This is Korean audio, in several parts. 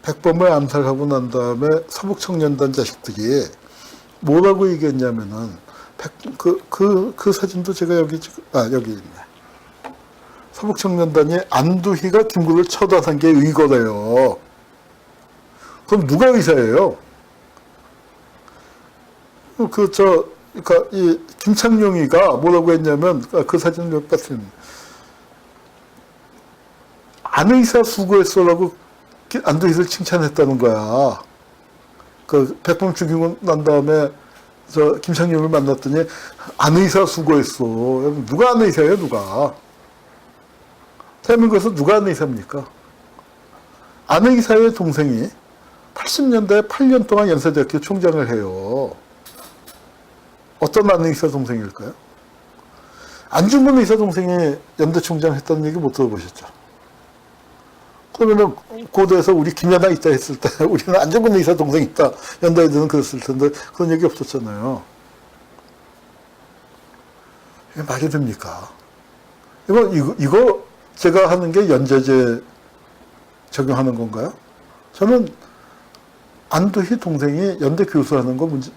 백범을 암살하고 난 다음에 서북청년단 자식들이 뭐라고 얘기했냐면은 그 사진도 제가 여기 지금 여기 있네. 서북청년단이 안두희가 김구를 처단한 게 의거래요. 그럼 누가 의사예요? 그러니까 이 김창룡이가 뭐라고 했냐면 그 사진을 몇 봤습니다. 안 의사 수고했어라고 안두희를 칭찬했다는 거야. 그 백범 죽이고 난 다음에 김창룡을 만났더니 안 의사 수고했어. 누가 안 의사예요, 누가? 대한민국에서 누가 안 의사입니까? 안 의사의 동생이 80년대에 8년 동안 연세대학교 총장을 해요. 어떤 안 의사 동생일까요? 안중근 의사 동생이 연대 총장 했다는 얘기 못 들어보셨죠? 그러면은 고대에서 우리 김연아 있다 했을 때 우리는 안중근 의사 동생 있다 연대 애들은 그랬을 텐데 그런 얘기 없었잖아요. 이게 말이 됩니까? 이거 제가 하는 게 연좌제 적용하는 건가요? 저는 안두희 동생이 연대 교수하는 거 문제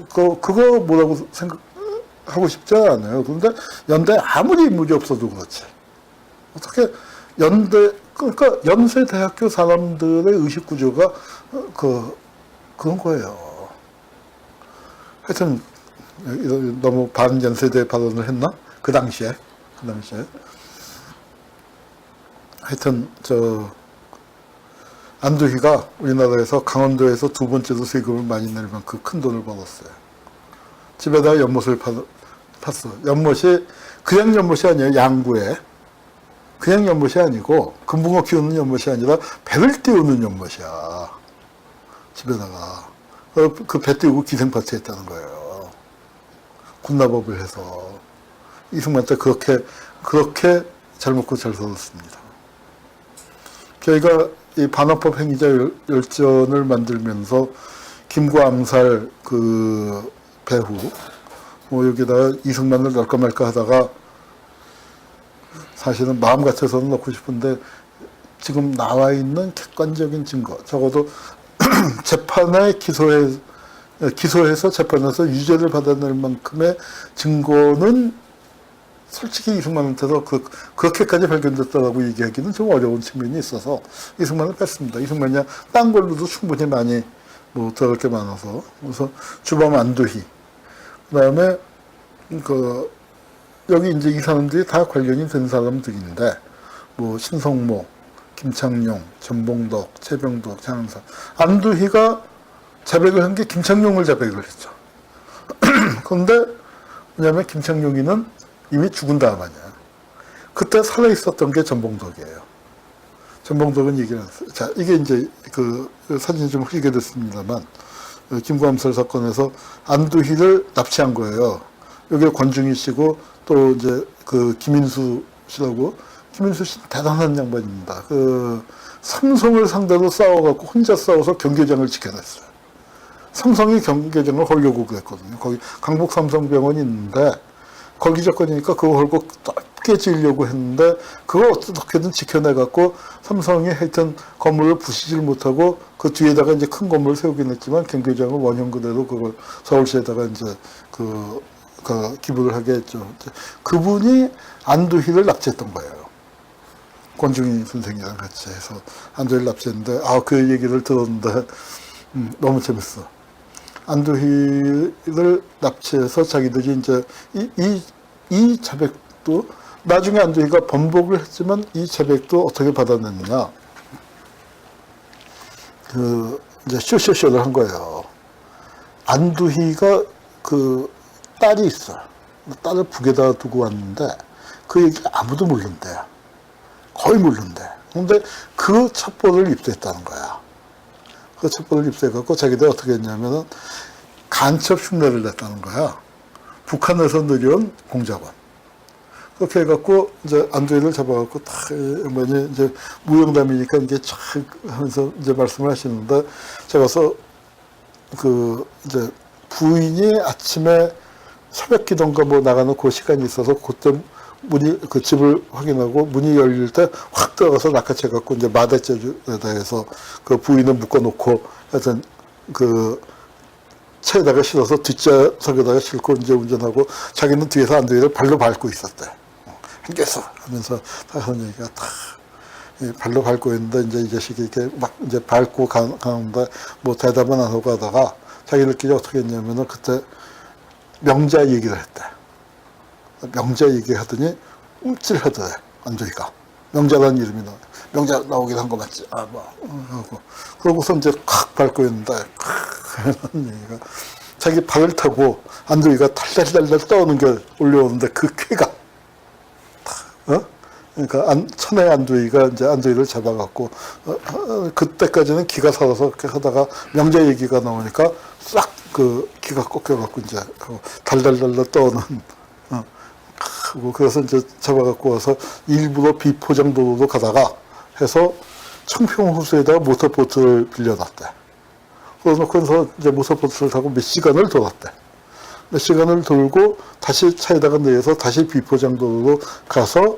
그거 뭐라고 생각하고 싶지 않아요. 그런데 연대 아무리 인물이 없어도 그렇지. 어떻게 그러니까 연세대학교 사람들의 의식 구조가 그런 거예요. 하여튼 너무 반연세대 발언을 했나? 그 당시에. 하여튼 안두희가 우리나라에서 강원도에서 두 번째로 세금을 많이 낼 만큼 큰 돈을 벌었어요. 집에다가 연못을 팠어. 연못이 그냥 연못이 아니에요. 양구에. 그냥 연못이 아니고 금붕어 키우는 연못이 아니라 배를 띄우는 연못이야. 집에다가. 그 배 띄우고 기생파티 했다는 거예요. 군납업을 해서. 이승만 때 그렇게 잘 먹고 잘 살았습니다. 저희가 이 반어법 행위자 열전을 만들면서 김구 암살 그 배후 여기다가 이승만을 넣을까 말까 하다가 사실은 마음 같아서는 넣고 싶은데 지금 나와 있는 객관적인 증거 적어도 재판에 기소해서 재판에서 유죄를 받아낼 만큼의 증거는 솔직히 이승만한테서 그렇게까지 발견됐다라고 얘기하기는 좀 어려운 측면이 있어서 이승만을 뺐습니다. 이승만이 딴 걸로도 충분히 많이 들어갈 게 많아서. 그래서 주범 안두희. 그 다음에 여기 이제 이 사람들이 다 관련이 된 사람들인데, 신성모, 김창룡, 전봉덕, 최병덕, 장항사. 안두희가 자백을 한 게 김창룡을 자백을 했죠. 그런데, 왜냐면 김창룡이는 이미 죽은 다음 아니야. 그때 살아있었던 게 전봉덕이에요. 전봉덕은 얘기를 했어요. 자, 이게 이제 그 사진이 좀 흐리게 됐습니다만, 김구 암살 사건에서 안두희를 납치한 거예요. 여기 권중희 씨고, 또 이제 김인수 씨라고, 김인수 씨 대단한 양반입니다. 삼성을 상대로 싸워갖고 혼자 싸워서 경계장을 지켜냈어요. 삼성이 경계장을 헐려고 그랬거든요. 거기 강북 삼성병원이 있는데, 걸기 조건이니까 그거 헐고 깨지려고 했는데 그거 어떻게든 지켜내갖고 삼성이 하여튼 건물을 부시질 못하고 그 뒤에다가 이제 큰 건물을 세우긴 했지만 경계장을 원형 그대로 그걸 서울시에다가 이제 기부를 하게 했죠. 그분이 안두희를 납치했던 거예요. 권중희 선생이랑 같이 해서 안두희를 납치했는데 그 얘기를 들었는데 너무 재밌어. 안두희를 납치해서 자기들이 이제 이 자백도 나중에 안두희가 번복을 했지만 이 자백도 어떻게 받아냈느냐. 이제 쇼쇼쇼를 한 거예요. 안두희가 딸이 있어. 딸을 북에다 두고 왔는데 그 얘기 아무도 모른대. 거의 모른대. 근데 그 첩보를 입수했다는 거야. 그 첩보를 입수해갖고 자기들 어떻게 했냐면은 간첩 흉내를 냈다는 거야. 북한에서 내려온 공작원. 그렇게 해갖고 이제 안두희를 잡아갖고 딱 이제 무용담이니까 이게 촥 하면서 이제 말씀을 하시는데 제가서 이제 부인이 아침에 새벽 기도인가 나가는 그 시간이 있어서 그때 문이, 그 집을 확인하고 문이 열릴 때 확 들어가서 낚아채갖고 이제 마대째에다 해서 그 부인을 묶어놓고 하여튼 그 차에다가 실어서 뒷좌석에다가 싣고 이제 운전하고 자기는 뒤에서 안도희를 발로 밟고 있었대. 한계서 하면서 다 하는 얘기가 다 발로 밟고 있는데 이제 이 자식이 이렇게 막 이제 밟고 가는데 뭐 대답은 안 하고 하다가 자기들끼리 어떻게 했냐면은 그때 명자 얘기를 했대. 명자 얘기하더니 움찔하더래 안도희가. 명자라는 이름이 나와. 명자 나오긴 한 거 맞지? 아, 뭐 하고 그러고서 이제 콱 밟고 있는데 하는 얘기가 자기 발을 타고 안도희가 달달달달 떠오는 게 올려오는데 그 쾌감. 그러니까 천의 안도희가 이제 안도희를 잡아갖고 그때까지는 기가 살아서 그렇게 하다가 명자 얘기가 나오니까 싹 그 기가 꺾여갖고 이제 달달달달 떠오는 그래서 이제 잡아갖고 와서 일부러 비포장도로로 가다가 해서 청평호수에다가 모터보트를 빌려놨대. 그래서 이제 모터보트를 타고 몇 시간을 돌았대. 몇 시간을 돌고 다시 차에다가 내려서 다시 비포장도로로 가서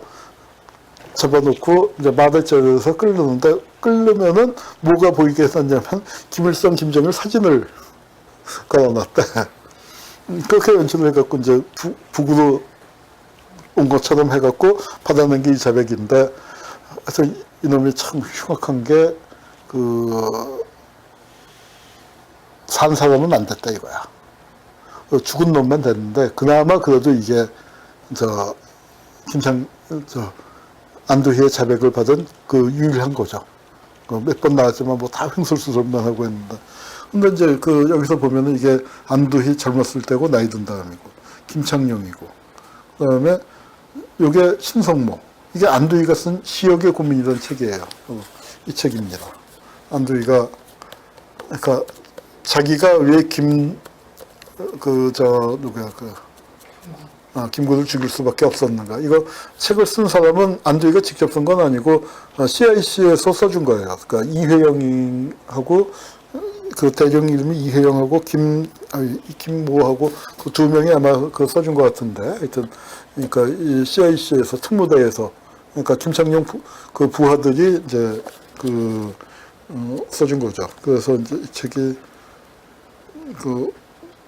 잡아놓고 이제 마대자리에서 끓는데 끓으면은 뭐가 보이게 했었냐면 김일성, 김정일 사진을 걸어놨대. 그렇게 연출을 해갖고 이제 북으로 온 것처럼 해갖고 받아낸 게 이 자백인데, 그래서 이놈이 참 흉악한 게 산 사람은 안 됐다 이거야. 죽은 놈만 됐는데 그나마 그래도 이게 안도희의 자백을 받은 그 유일한 거죠. 몇 번 나왔지만 뭐 다 횡설수설만 하고 했는데. 근데 이제 여기서 보면은 이게 안도희 젊었을 때고 나이 든 다음이고, 김창룡이고, 그 다음에 요게 신성모. 이게 안도희가 쓴 시역의 고민이라는 책이에요. 이 책입니다. 안도희가, 그러니까 자기가 왜 김구를 죽일 수밖에 없었는가. 이거 책을 쓴 사람은 안도희가 직접 쓴 건 아니고 CIC에서 써준 거예요. 그러니까 이회영하고 그 대령 이름이 이회영하고 김모하고 그 두 명이 아마 써준 것 같은데, 하여튼 그러니까 이 CIC에서 특무대에서 그러니까 김창룡 그 부하들이 이제 써준 거죠. 그래서 이제 이 책이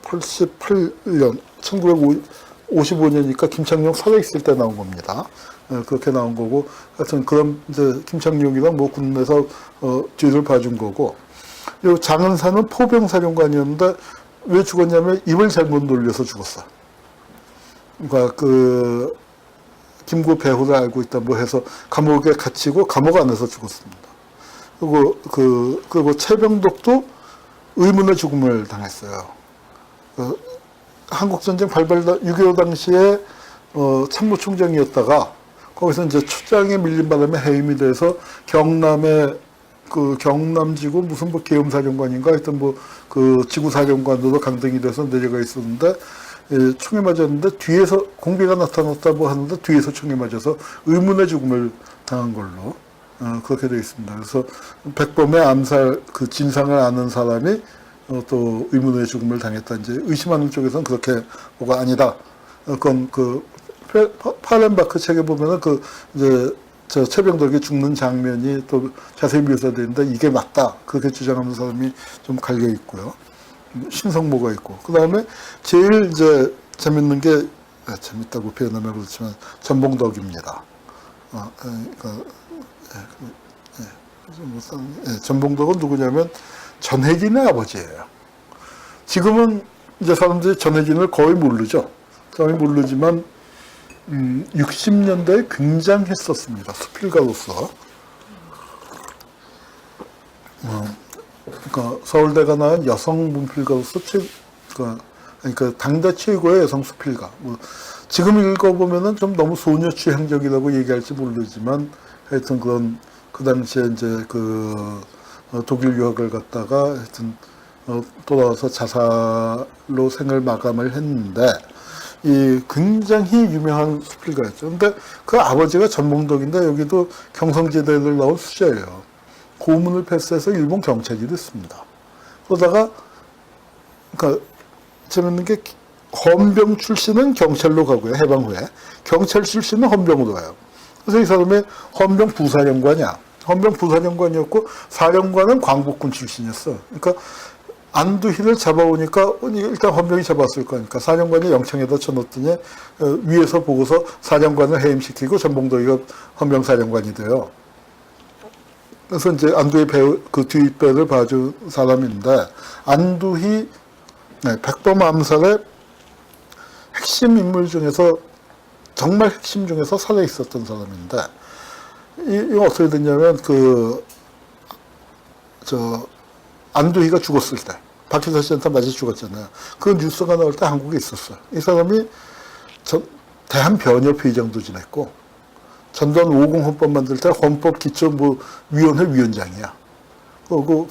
88년 1955년이니까 김창룡 살아있을 때 나온 겁니다. 그렇게 나온 거고, 하여튼 그럼 이제 김창룡이랑 뭐 군에서 뒤를 봐준 거고, 요 장은사는 포병사령관이었는데 왜 죽었냐면 입을 잘못 놀려서 죽었어. 그러니까 김구 배후를 알고 있다 뭐 해서 감옥에 갇히고 감옥 안에서 죽었습니다. 그리고 최병덕도 의문의 죽음을 당했어요. 한국전쟁 발발 6.25 당시에 참모총장이었다가 거기서 이제 초장에 밀린 바람에 해임이 돼서 경남지구 무슨 뭐 계엄사령관인가 하여튼 지구사령관으로 강등이 돼서 내려가 있었는데 총에 맞았는데 뒤에서 공비가 나타났다 뭐 하는데 뒤에서 총에 맞아서 의문의 죽음을 당한 걸로 그렇게 되어 있습니다. 그래서 백범의 암살 진상을 아는 사람이 또 의문의 죽음을 당했다. 이제 의심하는 쪽에서는 그렇게 뭐가 아니다. 그건 파렌바크 책에 보면은 이제 최병덕이 죽는 장면이 또 자세히 묘사되어 있는데 이게 맞다. 그렇게 주장하는 사람이 좀 갈려 있고요. 신성모가 있고. 그 다음에 제일 이제 재밌는 게, 재밌다고 표현하면 그렇지만, 전봉덕입니다. 전봉덕은 누구냐면 전혜진의 아버지예요. 지금은 이제 사람들이 전혜진을 거의 모르죠. 거의 모르지만 60년대에 굉장했었습니다. 수필가로서. 그러니까 서울대가 낳은 여성 문필가로서 그러니까 당대 최고의 여성 수필가. 지금 읽어보면은 좀 너무 소녀 취향적이라고 얘기할지 모르지만 하여튼 그 당시에 이제 독일 유학을 갔다가 하여튼 돌아와서 자살로 생을 마감을 했는데 이 굉장히 유명한 수필가였죠. 근데 그 아버지가 전봉덕인데 여기도 경성지대를 나온 수자예요. 고문을 패스해서 일본 경찰이 됐습니다. 그러다가 그러니까 재밌는 게 헌병 출신은 경찰로 가고요. 해방 후에. 경찰 출신은 헌병으로 가요. 그래서 이 사람이 헌병 부사령관이야. 헌병 부사령관이었고 사령관은 광복군 출신이었어. 그러니까 안두희를 잡아오니까 일단 헌병이 잡았을 거니까 사령관이 영창에다 쳐넣었더니 위에서 보고서 사령관을 해임시키고 전봉덕이가 헌병 사령관이 돼요. 그래서 이제 안두희 그 뒷배를 봐준 사람인데 안두희 백범 암살의 핵심 인물 중에서 정말 핵심 중에서 살아 있었던 사람인데 이거 어떻게 됐냐면 안두희가 죽었을 때 박희서 씨한테 맞아 죽었잖아요. 그 뉴스가 나올 때 한국에 있었어요. 이 사람이 대한변협 회장도 지냈고 전두환 50 헌법 만들 때 헌법 기초위원회 위원장이야. 그리고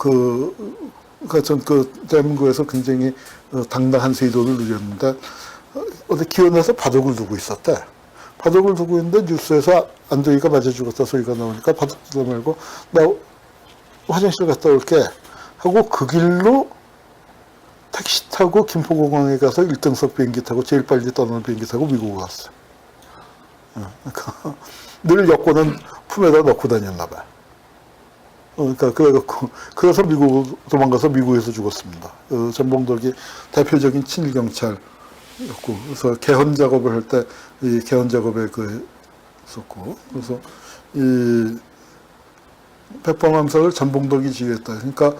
대한민국에서 굉장히 당당한 세도를 누렸는데 어디 기원에서 바둑을 두고 있었대. 바둑을 두고 있는데 뉴스에서 안두희가 맞아 죽었다 소리가 나오니까 바둑 두다 말고 나 화장실 갔다 올게 하고 그 길로 택시 타고 김포공항에 가서 1등석 비행기 타고 제일 빨리 떠나는 비행기 타고 미국으로 갔어요. 그러니까 늘 여권은 품에다 넣고 다녔나 봐요. 그러니까 그래서 미국 도망가서 미국에서 죽었습니다. 전봉덕이 대표적인 친일 경찰. 그래서 개헌 작업을 할 때 이 개헌 작업에 썼고 그래서 이 백범 암살을 전봉덕이 지휘했다. 그러니까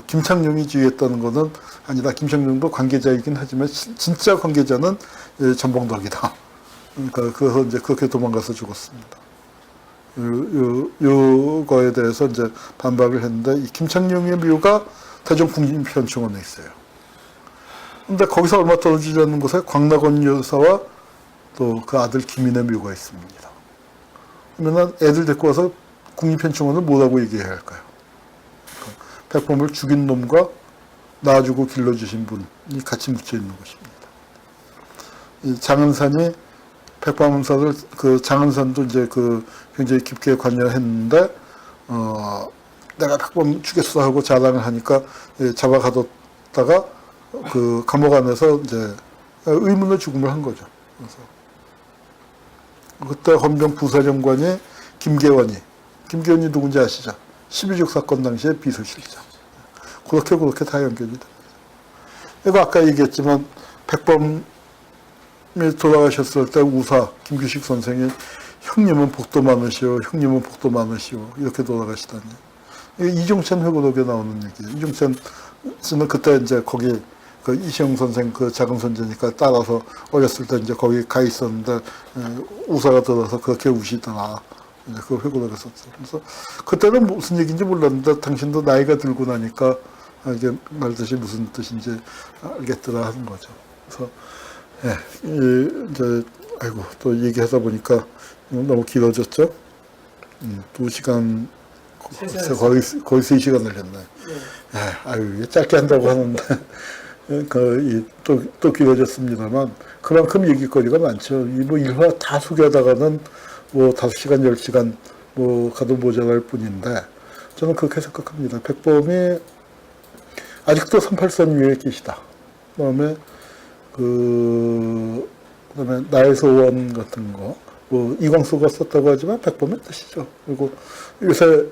김창룡이 지휘했다는 것은 아니다. 김창룡도 관계자이긴 하지만 진짜 관계자는 전봉덕이다. 그러니까 그래서 이제 그렇게 도망가서 죽었습니다. 요거에 대해서 이제 반박을 했는데 이 김창룡의 묘가 대전 국립현충원에 있어요. 근데 거기서 얼마 떨어지지 않는 곳에 광락원 여사와 또 그 아들 김인의 묘가 있습니다. 그러면 애들 데리고 와서 국립현충원을 뭐라고 얘기해야 할까요? 백범을 죽인 놈과 낳아주고 길러주신 분이 같이 묻혀 있는 것입니다. 이 장은산이 백범 암살을 장은산도 이제 굉장히 깊게 관여했는데 내가 백범 죽였어 하고 자랑을 하니까 잡아가뒀다가 감옥 안에서 이제 의문의 죽음을 한 거죠. 그래서 그때 헌병 부사령관이 김계원이 누군지 아시죠? 12.6 사건 당시에 비서실장. 그렇게 다 연결이 됩니다. 이거 아까 얘기했지만 백범이 돌아가셨을 때 우사 김규식 선생이 형님은 복도 많으시오, 이렇게 돌아가시다니. 이종찬 회고록에 나오는 얘기예요. 이종찬 씨는 그때 이제 거기 이시영 선생 작은 손자니까 따라서 어렸을 때 이제 거기 가 있었는데 우사가 들어서 그렇게 우시더라. 이제 그 회고록에 썼죠. 그래서 그때는 무슨 얘기인지 몰랐는데 당신도 나이가 들고 나니까 이게 말뜻이 무슨 뜻인지 알겠더라 하는 거죠. 그래서 이제 아이고 또 얘기하다 보니까 너무 길어졌죠. 2시간 거의 3시간을 했네. 아유 짧게 한다고 하는데 또 길어졌습니다만 그만큼 얘기거리가 많죠. 뭐 일화 다 소개하다가는 뭐 5시간 10시간 가도 모자랄 뿐인데 저는 그렇게 생각합니다. 백범이 아직도 38선 위에 계시다. 그다음에 나의 소원 같은 거 이광수가 썼다고 하지만 백범의 뜻이죠. 그리고 요새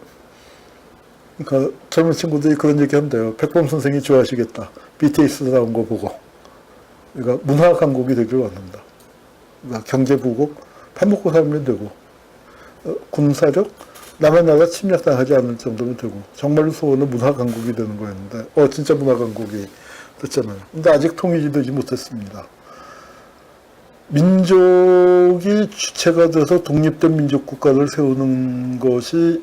젊은 친구들이 그런 얘기 한대요. 백범 선생이 좋아하시겠다. BTS 나온 거 보고. 그러니까 문화 강국이 되길 원한다. 그러니까 경제 보고 밥 먹고 살면 되고 군사력 남의 나라 침략당하지 않을 정도면 되고 정말로 소원은 문화 강국이 되는 거였는데 진짜 문화 강국이 됐잖아요. 근데 아직 통일이 되지 못했습니다. 민족이 주체가 돼서 독립된 민족 국가를 세우는 것이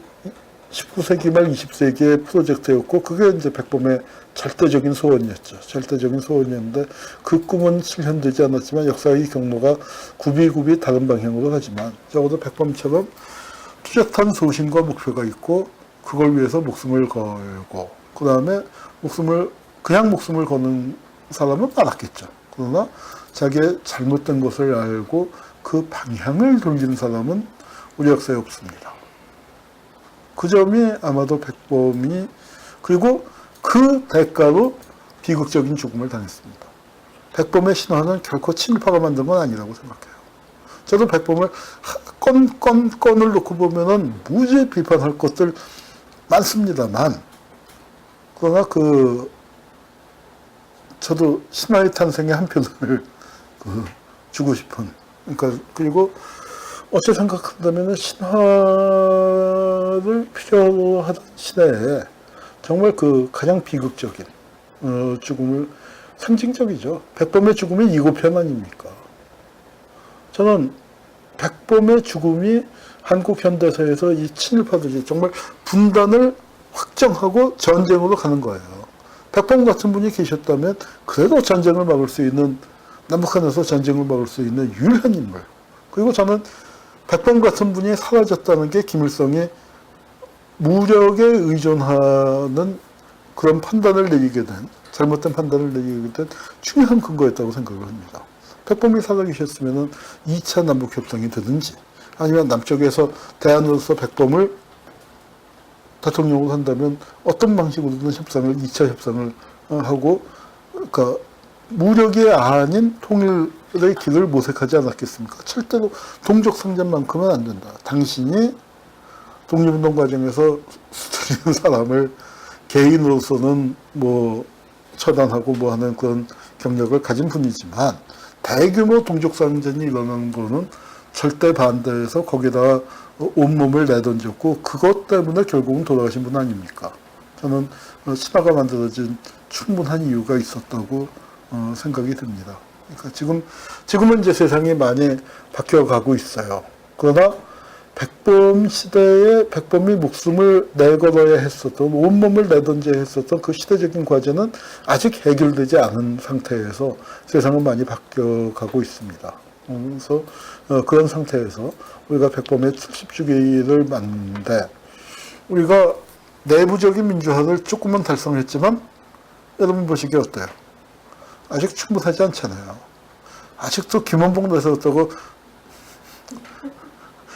19세기 말 20세기의 프로젝트였고 그게 이제 백범의 절대적인 소원이었죠. 절대적인 소원이었는데 그 꿈은 실현되지 않았지만 역사의 경로가 굽이굽이 다른 방향으로 가지만 적어도 백범처럼 뚜렷한 소신과 목표가 있고 그걸 위해서 목숨을 걸고 그 다음에 그냥 목숨을 거는 사람은 많았겠죠. 그러나 자기의 잘못된 것을 알고 그 방향을 돌리는 사람은 우리 역사에 없습니다. 그 점이 아마도 백범이 그리고 그 대가로 비극적인 죽음을 당했습니다. 백범의 신화는 결코 친일파가 만든 건 아니라고 생각해요. 저도 백범을 건을 놓고 보면은 무지히 비판할 것들 많습니다만, 그러나 저도 신화의 탄생에 한 표를 주고 싶은, 그러니까, 그리고 어째 생각한다면 신화를 필요로 하던 시대에 정말 가장 비극적인 죽음을, 상징적이죠. 백범의 죽음이 이고편 아닙니까? 저는 백범의 죽음이 한국 현대사에서 이 친일파들이 정말 분단을 확정하고 전쟁으로 가는 거예요. 백범 같은 분이 계셨다면 그래도 전쟁을 막을 수 있는, 남북한에서 전쟁을 막을 수 있는 유일한 인물. 그리고 저는 백범 같은 분이 사라졌다는 게 김일성이 무력에 의존하는 그런 판단을 내리게 된, 잘못된 판단을 내리게 된 중요한 근거였다고 생각을 합니다. 백범이 살아계셨으면 2차 남북협상이 되든지, 아니면 남쪽에서 대안으로서 백범을 대통령으로 한다면 어떤 방식으로든 협상을, 2차 협상을 하고, 그러니까 무력이 아닌 통일의 길을 모색하지 않았겠습니까? 절대로 동족상전만큼은 안 된다. 당신이 독립운동 과정에서 수틀리는 사람을 개인으로서는 뭐 처단하고 뭐 하는 그런 경력을 가진 분이지만, 대규모 동족상전이 일어나는 거는 절대 반대해서 거기다가 온몸을 내던졌고, 그것 때문에 결국은 돌아가신 분 아닙니까? 저는 신화가 만들어진 충분한 이유가 있었다고 생각이 듭니다. 그러니까 지금은 이제 세상이 많이 바뀌어가고 있어요. 그러나 백범 시대에 백범이 목숨을 내걸어야 했었던, 온몸을 내던져야 했었던 그 시대적인 과제는 아직 해결되지 않은 상태에서 세상은 많이 바뀌어가고 있습니다. 그래서 그런 상태에서 우리가 백범의 70주기를 맞는데, 우리가 내부적인 민주화를 조금은 달성했지만 여러분 보시기에 어때요? 아직 충분하지 않잖아요. 아직도 김원봉 내세웠다고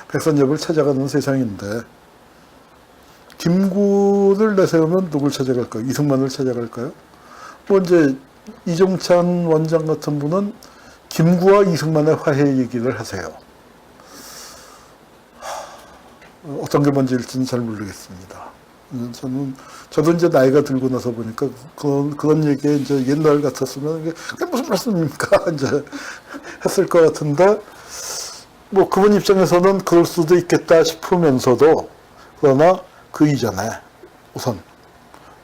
백선엽을 찾아가는 세상인데, 김구를 내세우면 누굴 찾아갈까요? 이승만을 찾아갈까요? 뭐 이제 이종찬 원장 같은 분은 김구와 이승만의 화해 얘기를 하세요. 어떤 게 먼저일지는 잘 모르겠습니다. 저도 이제 나이가 들고 나서 보니까 그런 얘기에 이제 옛날 같았으면 그게 무슨 말씀입니까? 이제 했을 것 같은데, 뭐 그분 입장에서는 그럴 수도 있겠다 싶으면서도, 그러나 그 이전에 우선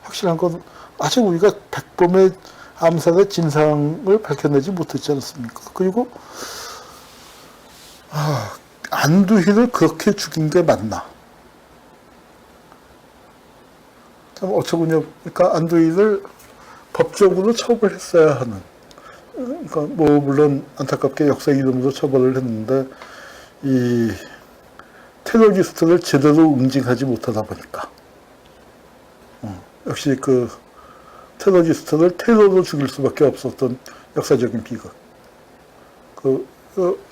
확실한 건 아직 우리가 백범의 암살의 진상을 밝혀내지 못했지 않습니까? 그리고 안두희를 그렇게 죽인 게 맞나? 참 어처구니, 그러니까 안두희를 법적으로 처벌했어야 하는, 그러니까 뭐 물론 안타깝게 역사 이름으로 처벌을 했는데, 이 테러리스트를 제대로 응징하지 못하다 보니까 역시 테러리스트를 테러로 죽일 수밖에 없었던 역사적인 비극.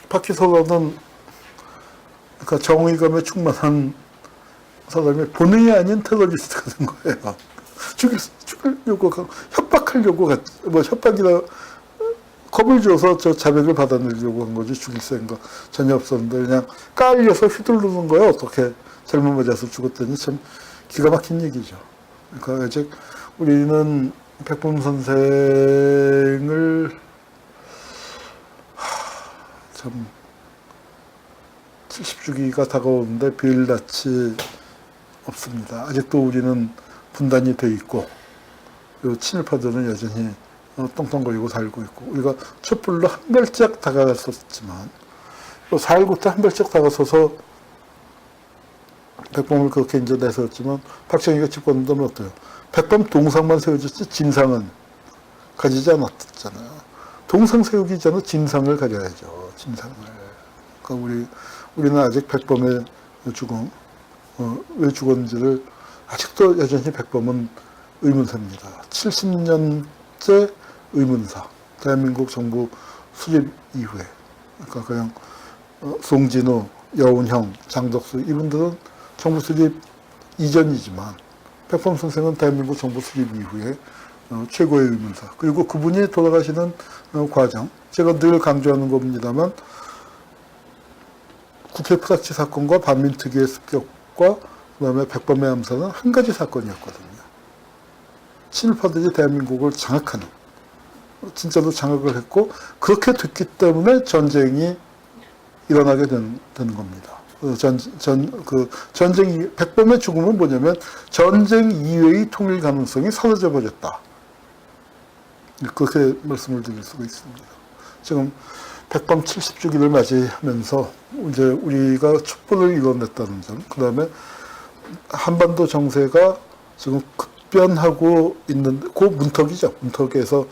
파키스탄은 그러니까 정의감에 충만한 사람이 본능이 아닌 테러리스트가 된 거예요. 죽이려고 협박하려고 뭐 협박이나 겁을 줘서 저 자백을 받아내려고 한 거지, 죽일 생각 전혀 없었는데 그냥 깔려서 휘두르는 거예요. 어떻게 잘못 맞아서 죽었더니 참 기가 막힌 얘기죠. 그러니까 아직 우리는 백범 선생을 참 70주기가 다가오는데 비일 낯이 없습니다. 아직도 우리는 분단이 돼 있고, 친일파들은 여전히 똥똥거리고 살고 있고, 우리가 촛불로 한 발짝 다가갔었지만 4.19 때 한 발짝 다가서서 백범을 그렇게 이제 내세웠지만 박정희가 집권한다면 어때요? 백범 동상만 세워졌지 진상은 가지지 않았잖아요. 동상 세우기 전에 진상을 가져야죠. 진상을. 그러니까 우리는 아직 백범의 죽음, 왜 죽었는지를 아직도 여전히 백범은 의문사입니다. 70년째 의문사. 대한민국 정부 수립 이후에. 그러니까 그냥 송진우, 여운형, 장덕수 이분들은 정부 수립 이전이지만 백범 선생은 대한민국 정부 수립 이후에 최고의 의문사. 그리고 그분이 돌아가시는 과정, 제가 늘 강조하는 겁니다만 국회 프락치 사건과 반민특위의 습격과 그다음에 백범의 암살은 한 가지 사건이었거든요. 친일파들이 대한민국을 장악하는, 진짜로 장악을 했고 그렇게 됐기 때문에 전쟁이 일어나게 되는 겁니다. 전쟁, 백범의 죽음은 뭐냐면 전쟁 이외의 통일 가능성이 사라져 버렸다. 그렇게 말씀을 드릴 수가 있습니다. 지금 백범 70주기를 맞이하면서 이제 우리가 촛불을 이뤄냈다는 점, 그 다음에 한반도 정세가 지금 급변하고 있는 그 문턱이죠. 문턱에서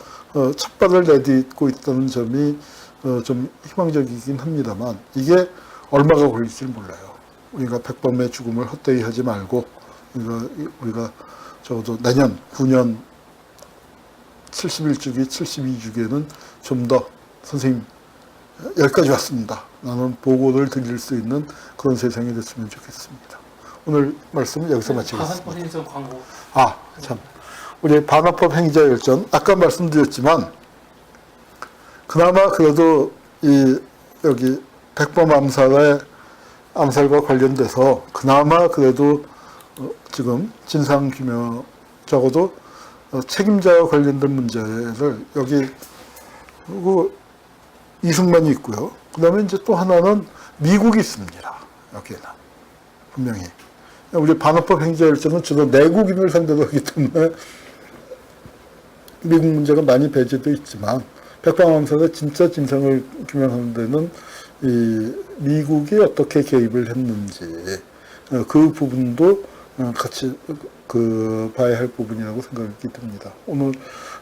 첫발을 내딛고 있다는 점이 좀 희망적이긴 합니다만 이게 얼마가 걸릴지 몰라요. 우리가 백범의 죽음을 헛되이 하지 말고 우리가 적어도 내년 9년 71주기, 72주기에는 좀 더 선생님 여기까지 왔습니다. 나는 보고를 드릴 수 있는 그런 세상이 됐으면 좋겠습니다. 오늘 말씀은 여기서 마치겠습니다. 반환법 광고. 참. 우리 반환법 행위자 열전, 아까 말씀드렸지만, 그나마 그래도 여기 백범 암살과 관련돼서 그나마 그래도 지금 진상규명, 적어도 책임자와 관련된 문제를 여기 이승만이 있고요. 그 다음에 이제 또 하나는 미국이 있습니다. 여기에는. 분명히. 우리 반환법 행위자열전은 주로 내국인을 상대로 하기 때문에 미국 문제가 많이 배제되어 있지만 백범 암살의 진짜 진상을 규명하는 데는 미국이 어떻게 개입을 했는지 그 부분도 같이 봐야 할 부분이라고 생각이 듭니다. 오늘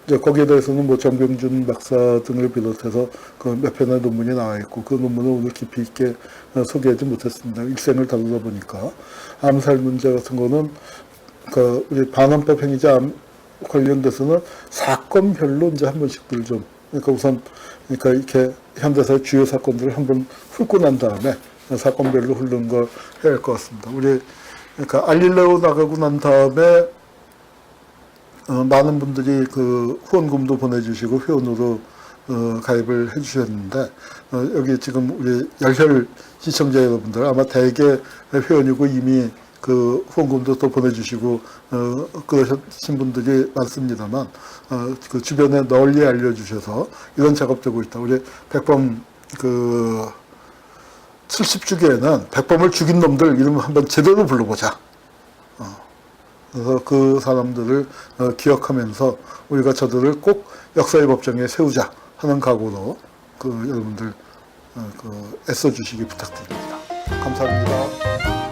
이제 거기에 대해서는 뭐 정병준 박사 등을 비롯해서 그 몇 편의 논문이 나와 있고 그 논문을 오늘 깊이 있게 소개하지 못했습니다. 일생을 다루다 보니까 암살 문제 같은 거는 우리 반환법 행위자 관련돼서는 사건별로 이제 한 번씩들 좀 그러니까 이렇게 현대사의 주요 사건들을 한번 훑고 난 다음에 사건별로 훑는 걸 해야 할 것 같습니다. 우리 그러니까 알릴레오 나가고 난 다음에 많은 분들이 그 후원금도 보내주시고 회원으로 가입을 해주셨는데 여기 지금 우리 열혈 시청자 여러분들 아마 대개 회원이고 이미 그 후원금도 또 보내주시고 그러신 분들이 많습니다만 그 주변에 널리 알려주셔서 이런 작업되고 있다. 우리 백범 70주기에는 백범을 죽인 놈들 이름 한번 제대로 불러보자. 그래서 그 사람들을 기억하면서 우리가 저들을 꼭 역사의 법정에 세우자 하는 각오로 여러분들 애써주시기 부탁드립니다. 감사합니다.